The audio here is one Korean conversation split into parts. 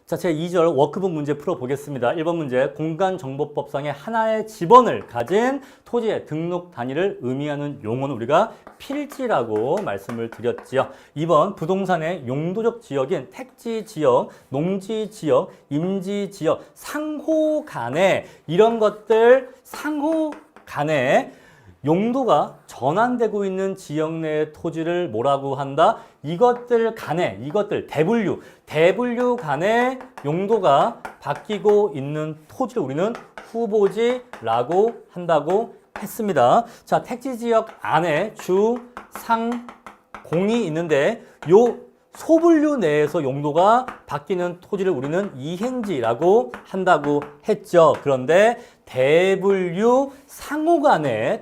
자, 제 2절 워크북 문제 풀어보겠습니다. 1번 문제, 공간정보법상의 하나의 지번을 가진 토지의 등록 단위를 의미하는 용어는 우리가 필지라고 말씀을 드렸지요. 2번, 부동산의 용도적 지역인 택지 지역, 농지 지역, 임지 지역, 상호 간에 이런 것들 상호 간에 용도가 전환되고 있는 지역 내의 토지를 뭐라고 한다? 이것들 간에, 이것들 대분류 간에 용도가 바뀌고 있는 토지를 우리는 후보지라고 한다고 했습니다. 자, 택지 지역 안에 주, 상, 공이 있는데 요 소분류 내에서 용도가 바뀌는 토지를 우리는 이행지라고 한다고 했죠. 그런데 대분류 상호 간에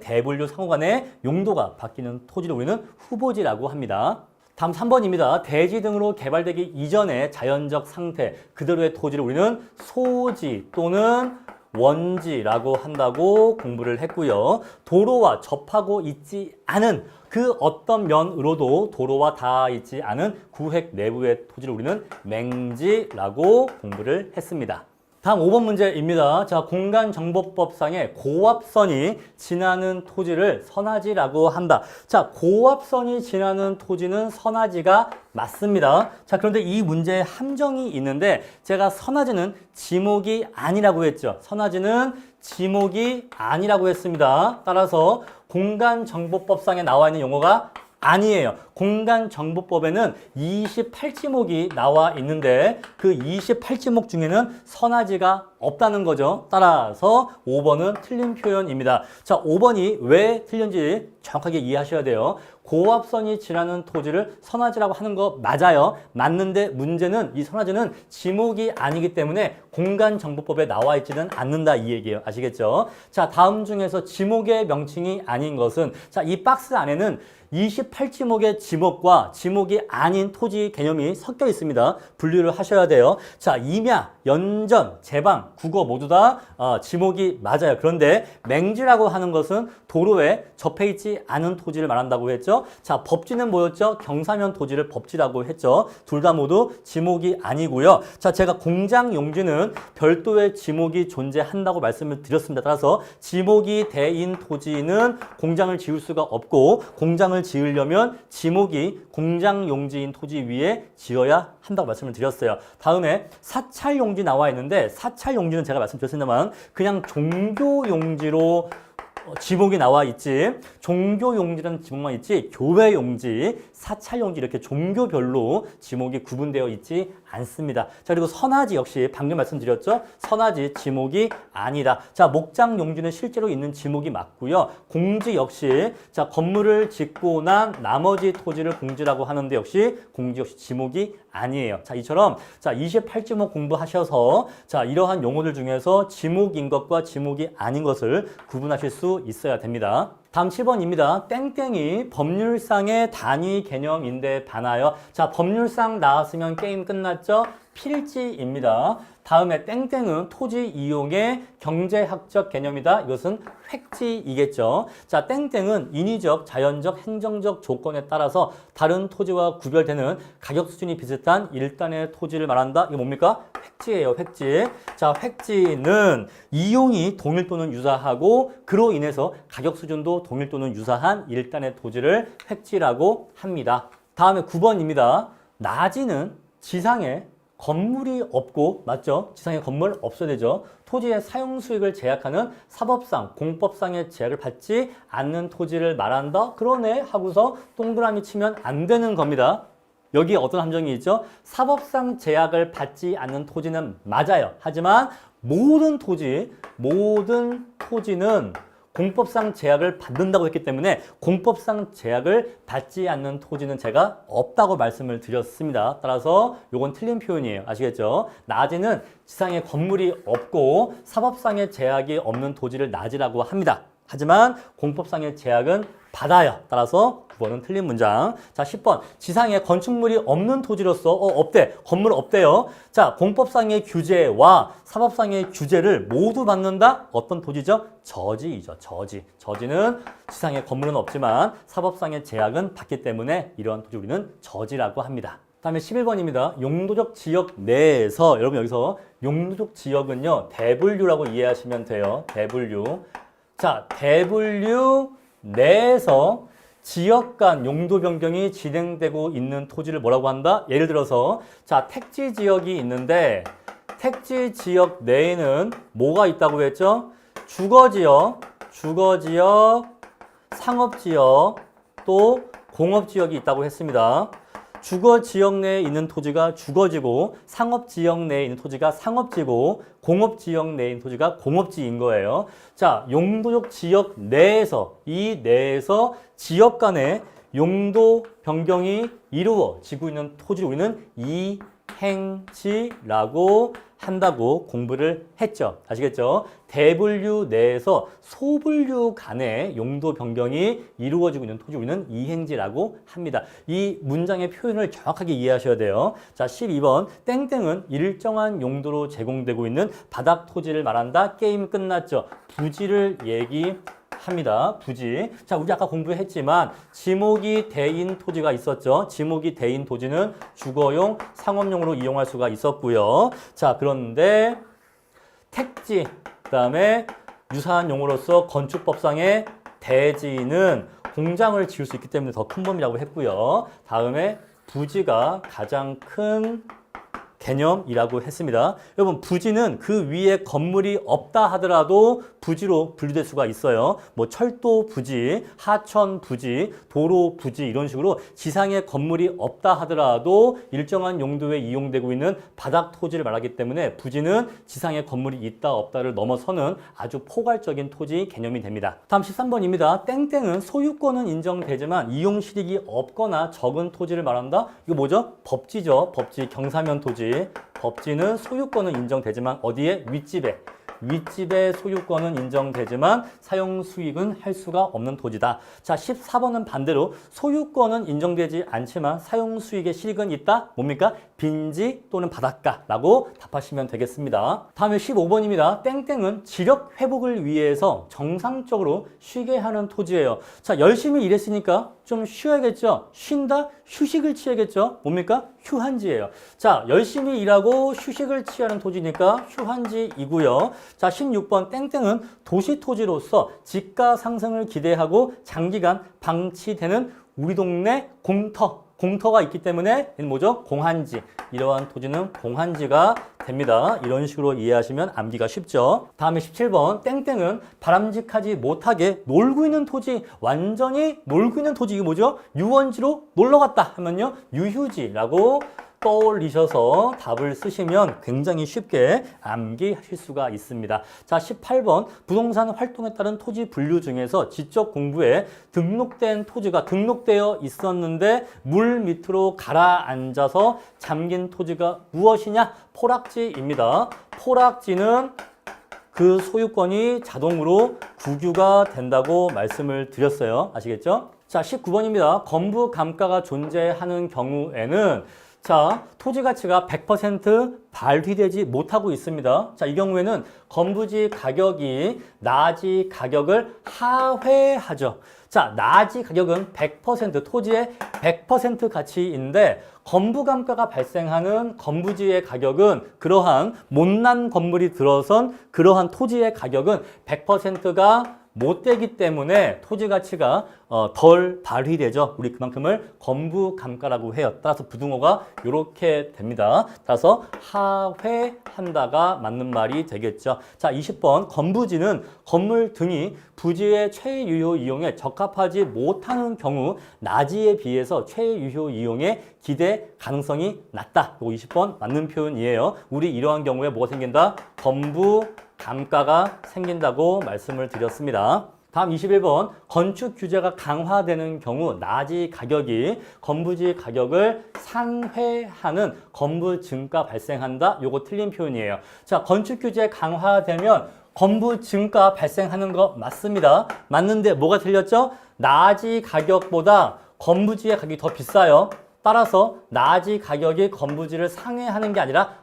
용도가 바뀌는 토지를 우리는 후보지라고 합니다. 다음 3번입니다. 대지 등으로 개발되기 이전의 자연적 상태 그대로의 토지를 우리는 소지 또는 원지라고 한다고 공부를 했고요. 도로와 접하고 있지 않은 그 어떤 면으로도 도로와 닿아 있지 않은 구획 내부의 토지를 우리는 맹지라고 공부를 했습니다. 다음 5번 문제입니다. 자, 공간정보법상의 고압선이 지나는 토지를 선화지라고 한다. 자, 고압선이 지나는 토지는 선화지가 맞습니다. 자, 그런데 이 문제에 함정이 있는데 제가 선화지는 지목이 아니라고 했죠. 선화지는 지목이 아니라고 했습니다. 따라서 공간정보법상에 나와 있는 용어가 아니에요. 공간정보법에는 28지목이 나와 있는데 그 28지목 중에는 선화지가 없다는 거죠. 따라서 5번은 틀린 표현입니다. 자, 5번이 왜 틀린지 정확하게 이해하셔야 돼요. 고압선이 지나는 토지를 선화지라고 하는 거 맞아요. 맞는데 문제는 이 선화지는 지목이 아니기 때문에 공간정보법에 나와 있지는 않는다 이 얘기예요. 아시겠죠? 자, 다음 중에서 지목의 명칭이 아닌 것은 자, 이 박스 안에는 28지목의 지목과 지목이 아닌 토지 개념이 섞여 있습니다. 분류를 하셔야 돼요. 자, 임야, 연전, 제방, 국어 모두 다 지목이 맞아요. 그런데 맹지라고 하는 것은 도로에 접해 있지 않은 토지를 말한다고 했죠. 자, 법지는 뭐였죠? 경사면 토지를 법지라고 했죠. 둘 다 모두 지목이 아니고요. 자, 제가 공장 용지는 별도의 지목이 존재한다고 말씀을 드렸습니다. 따라서 지목이 대인 토지는 공장을 지을 수가 없고 공장을 지으려면 지목이 공장 용지인 토지 위에 지어야 한다고 말씀을 드렸어요. 다음에 사찰 용지 나와 있는데 사찰 용지는 제가 말씀드렸습니다만 그냥 종교 용지로 지목이 나와 있지 종교 용지라는 지목만 있지 교회 용지, 사찰 용지 이렇게 종교별로 지목이 구분되어 있지 않습니다. 자, 그리고 선화지 역시 방금 말씀드렸죠. 선화지 지목이 아니다. 자, 목장 용지는 실제로 있는 지목이 맞고요. 공지 역시 자, 건물을 짓고 난 나머지 토지를 공지라고 하는데 역시 공지 역시 지목이 아니에요. 자, 이처럼 자, 28지목 공부하셔서 자, 이러한 용어들 중에서 지목인 것과 지목이 아닌 것을 구분하실 수 있어야 됩니다. 다음 7번입니다. 땡땡이 법률상의 단위 개념인데 반하여 자, 법률상 나왔으면 게임 끝났죠? 필지입니다. 다음에 땡땡은 토지 이용의 경제학적 개념이다. 이것은 획지이겠죠. 자, 땡땡은 인위적, 자연적, 행정적 조건에 따라서 다른 토지와 구별되는 가격 수준이 비슷한 일단의 토지를 말한다. 이거 뭡니까? 획지예요, 획지. 자, 획지는 이용이 동일 또는 유사하고 그로 인해서 가격 수준도 동일 또는 유사한 일단의 토지를 획지라고 합니다. 다음에 9번입니다. 나지는 지상에 건물이 없고 맞죠? 지상에 건물 없어야 되죠. 토지의 사용 수익을 제약하는 사법상, 공법상의 제약을 받지 않는 토지를 말한다. 그러네 하고서 동그라미 치면 안 되는 겁니다. 여기에 어떤 함정이 있죠? 사법상 제약을 받지 않는 토지는 맞아요. 하지만 모든 토지는 공법상 제약을 받는다고 했기 때문에 공법상 제약을 받지 않는 토지는 제가 없다고 말씀을 드렸습니다. 따라서 이건 틀린 표현이에요. 아시겠죠? 나지는 지상에 건물이 없고 사법상의 제약이 없는 토지를 나지라고 합니다. 하지만 공법상의 제약은 받아요. 따라서 9번은 틀린 문장. 자, 10번. 지상에 건축물이 없는 토지로서 없대. 건물 없대요. 자, 공법상의 규제와 사법상의 규제를 모두 받는다? 어떤 토지죠? 저지이죠. 저지. 저지는 지상에 건물은 없지만 사법상의 제약은 받기 때문에 이러한 토지 우리는 저지라고 합니다. 다음에 11번입니다. 용도적 지역 내에서, 여러분 여기서 용도적 지역은요, 대분류라고 이해하시면 돼요. 대분류. 자, 대분류 내에서 지역 간 용도 변경이 진행되고 있는 토지를 뭐라고 한다? 예를 들어서, 자, 택지 지역이 있는데, 택지 지역 내에는 뭐가 있다고 했죠? 주거 지역, 상업 지역, 또 공업 지역이 있다고 했습니다. 주거 지역 내에 있는 토지가 주거지고, 상업 지역 내에 있는 토지가 상업지고, 공업 지역 내에 있는 토지가 공업지인 거예요. 자, 용도적 지역 내에서, 이 내에서 지역 간의 용도 변경이 이루어지고 있는 토지를 우리는 이행지라고 한다고 공부를 했죠. 아시겠죠? 대분류 내에서 소분류 간의 용도 변경이 이루어지고 있는 토지 우리는 이행지라고 합니다. 이 문장의 표현을 정확하게 이해하셔야 돼요. 자, 12번. 땡땡은 일정한 용도로 제공되고 있는 바닥 토지를 말한다. 게임 끝났죠. 부지를 얘기합니다. 부지. 자, 우리 아까 공부했지만 지목이 대인 토지가 있었죠. 지목이 대인 토지는 주거용, 상업용으로 이용할 수가 있었고요. 자, 그런데 택지, 그다음에 유사한 용어로서 건축법상의 대지는 공장을 지을 수 있기 때문에 더 큰 범위라고 했고요. 다음에 부지가 가장 큰 개념이라고 했습니다. 여러분, 부지는 그 위에 건물이 없다 하더라도 부지로 분류될 수가 있어요. 뭐 철도 부지, 하천 부지, 도로 부지 이런 식으로 지상에 건물이 없다 하더라도 일정한 용도에 이용되고 있는 바닥 토지를 말하기 때문에 부지는 지상에 건물이 있다 없다를 넘어서는 아주 포괄적인 토지 개념이 됩니다. 다음 13번입니다. 땡땡은 소유권은 인정되지만 이용 실익이 없거나 적은 토지를 말한다. 이거 뭐죠? 법지죠. 법지, 경사면 토지. 법지는 소유권은 인정되지만 어디에? 윗집의 소유권은 인정되지만 사용 수익은 할 수가 없는 토지다. 자, 14번은 반대로 소유권은 인정되지 않지만 사용 수익의 실익은 있다. 뭡니까? 빈지 또는 바닷가라고 답하시면 되겠습니다. 다음에 15번입니다. 땡땡은 지력 회복을 위해서 정상적으로 쉬게 하는 토지예요. 자, 열심히 일했으니까 좀 쉬어야겠죠. 쉰다? 휴식을 취해야겠죠. 뭡니까? 휴한지예요. 자, 열심히 일하고 휴식을 취하는 토지니까 휴한지이고요. 자, 16번 땡땡은 도시 토지로서 집가 상승을 기대하고 장기간 방치되는 우리 동네 공터가 있기 때문에 뭐죠? 공한지. 이러한 토지는 공한지가 됩니다. 이런 식으로 이해하시면 암기가 쉽죠. 다음에 17번 땡땡은 바람직하지 못하게 놀고 있는 토지, 완전히 놀고 있는 토지, 이게 뭐죠? 유원지로 놀러 갔다 하면요, 유휴지라고 떠올리셔서 답을 쓰시면 굉장히 쉽게 암기하실 수가 있습니다. 자, 18번 부동산 활동에 따른 토지 분류 중에서 지적 공부에 등록된 토지가 등록되어 있었는데 물 밑으로 가라앉아서 잠긴 토지가 무엇이냐? 포락지입니다. 포락지는 그 소유권이 자동으로 국유가 된다고 말씀을 드렸어요. 아시겠죠? 자, 19번입니다. 건부 감가가 존재하는 경우에는 자, 토지 가치가 100% 발휘되지 못하고 있습니다. 자, 이 경우에는 건부지 가격이 나지 가격을 하회하죠. 자, 나지 가격은 100%, 토지의 100% 가치인데 건부감가가 발생하는 건부지의 가격은 그러한 못난 건물이 들어선 그러한 토지의 가격은 100%가 못 되기 때문에 토지 가치가 덜 발휘되죠. 우리 그만큼을 건부감가라고 해요. 따라서 부등호가 이렇게 됩니다. 따라서 하회한다가 맞는 말이 되겠죠. 자, 20번 건부지는 건물 등이 부지의 최유효 이용에 적합하지 못하는 경우 나지에 비해서 최유효 이용에 기대 가능성이 낮다. 이거 20번 맞는 표현이에요. 우리 이러한 경우에 뭐가 생긴다? 건부 감가가 생긴다고 말씀을 드렸습니다. 다음 21번 건축 규제가 강화되는 경우 나지 가격이 건부지 가격을 상회하는 건부 증가 발생한다. 요거 틀린 표현이에요. 자, 건축 규제 강화되면 건부 증가 발생하는 거 맞습니다. 맞는데 뭐가 틀렸죠? 나지 가격보다 건부지의 가격이 더 비싸요. 따라서 나지 가격이 건부지를 상회하는 게 아니라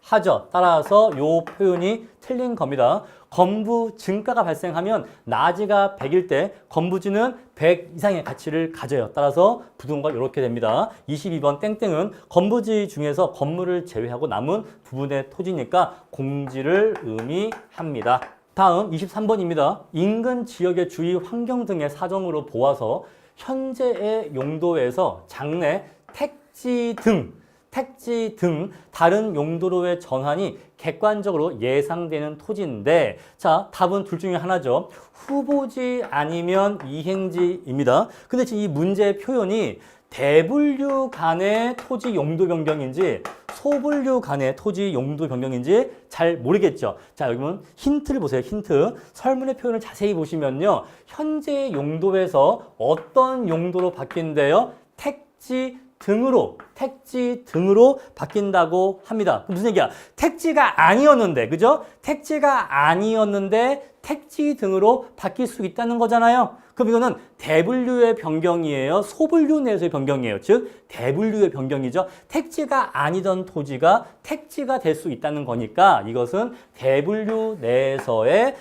하죠. 따라서 요 표현이 틀린 겁니다. 건부 증가가 발생하면 나지가 100일 때 건부지는 100 이상의 가치를 가져요. 따라서 부등호가 이렇게 됩니다. 22번 땡땡은 건부지 중에서 건물을 제외하고 남은 부분의 토지니까 공지를 의미합니다. 다음 23번입니다. 인근 지역의 주위 환경 등의 사정으로 보아서 현재의 용도에서 장래 택지 등 다른 용도로의 전환이 객관적으로 예상되는 토지인데, 자, 답은 둘 중에 하나죠. 후보지 아니면 이행지입니다. 근데 지금 이 문제의 표현이 대분류 간의 토지 용도 변경인지 소분류 간의 토지 용도 변경인지 잘 모르겠죠. 자, 여기 보면 힌트를 보세요. 힌트. 설문의 표현을 자세히 보시면요. 현재 용도에서 어떤 용도로 바뀐대요? 택지 등으로 바뀐다고 합니다. 무슨 얘기야? 택지가 아니었는데, 그죠? 택지가 아니었는데 택지 등으로 바뀔 수 있다는 거잖아요. 그럼 이거는 대분류의 변경이에요? 소분류 내에서의 변경이에요? 즉, 대분류의 변경이죠. 택지가 아니던 토지가 택지가 될 수 있다는 거니까 이것은 대분류 내에서의,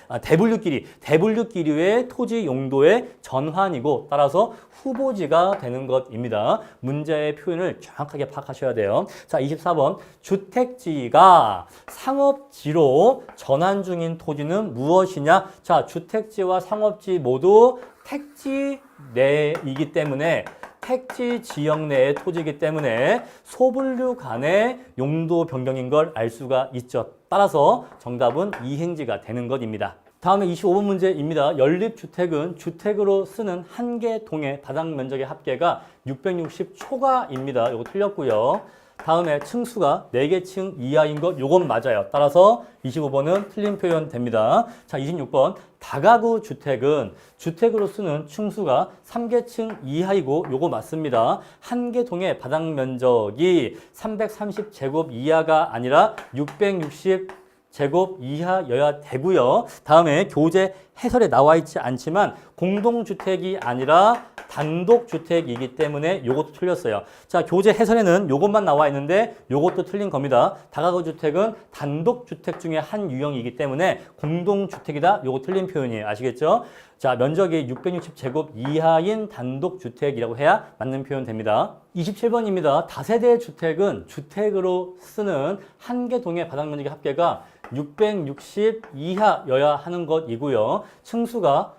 대분류끼리의 토지 용도의 전환이고 따라서 후보지가 되는 것입니다. 문제의 표현을 정확하게 파악하셔야 돼요. 자, 24번. 주택지가 상업지로 전환 중인 토지는 무엇이냐? 자, 주택지와 상업지 모두 택지 내이기 때문에 택지 지역 내의 토지이기 때문에 소분류 간의 용도 변경인 걸 알 수가 있죠. 따라서 정답은 이행지가 되는 것입니다. 다음에 25번 문제입니다. 연립주택은 주택으로 쓰는 한 개 동의 바닥 면적의 합계가 660초가입니다. 이거 틀렸고요. 다음에 층수가 4개 층 이하인 것, 요건 맞아요. 따라서 25번은 틀린 표현 됩니다. 자, 26번. 다가구 주택은 주택으로 쓰는 층수가 3개 층 이하이고 요거 맞습니다. 한 개 동의 바닥 면적이 330제곱 이하가 아니라 660제곱 이하여야 되고요. 다음에 교재 해설에 나와 있지 않지만 공동주택이 아니라 단독주택이기 때문에 요것도 틀렸어요. 자, 교재 해설에는 요것만 나와 있는데 요것도 틀린 겁니다. 다가구 주택은 단독주택 중에 한 유형이기 때문에 공동주택이다. 요거 틀린 표현이에요. 아시겠죠? 자, 면적이 660제곱 이하인 단독주택이라고 해야 맞는 표현 됩니다. 27번입니다. 다세대 주택은 주택으로 쓰는 한 개 동의 바닥 면적의 합계가 660 이하여야 하는 것이고요. 층수가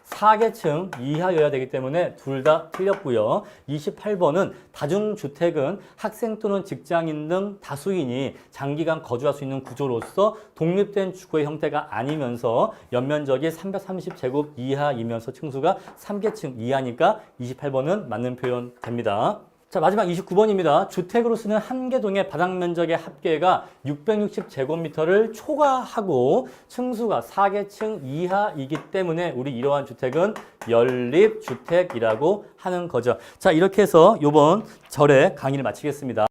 4개 층 이하여야 되기 때문에 둘 다 틀렸고요. 28번은 다중주택은 학생 또는 직장인 등 다수인이 장기간 거주할 수 있는 구조로서 독립된 주거의 형태가 아니면서 연면적이 330제곱 이하이면서 층수가 3개 층 이하니까 28번은 맞는 표현 됩니다. 자, 마지막 29번입니다. 주택으로 쓰는 한 개 동의 바닥 면적의 합계가 660제곱미터를 초과하고 층수가 4개 층 이하이기 때문에 우리 이러한 주택은 연립주택이라고 하는 거죠. 자, 이렇게 해서 이번 절의 강의를 마치겠습니다.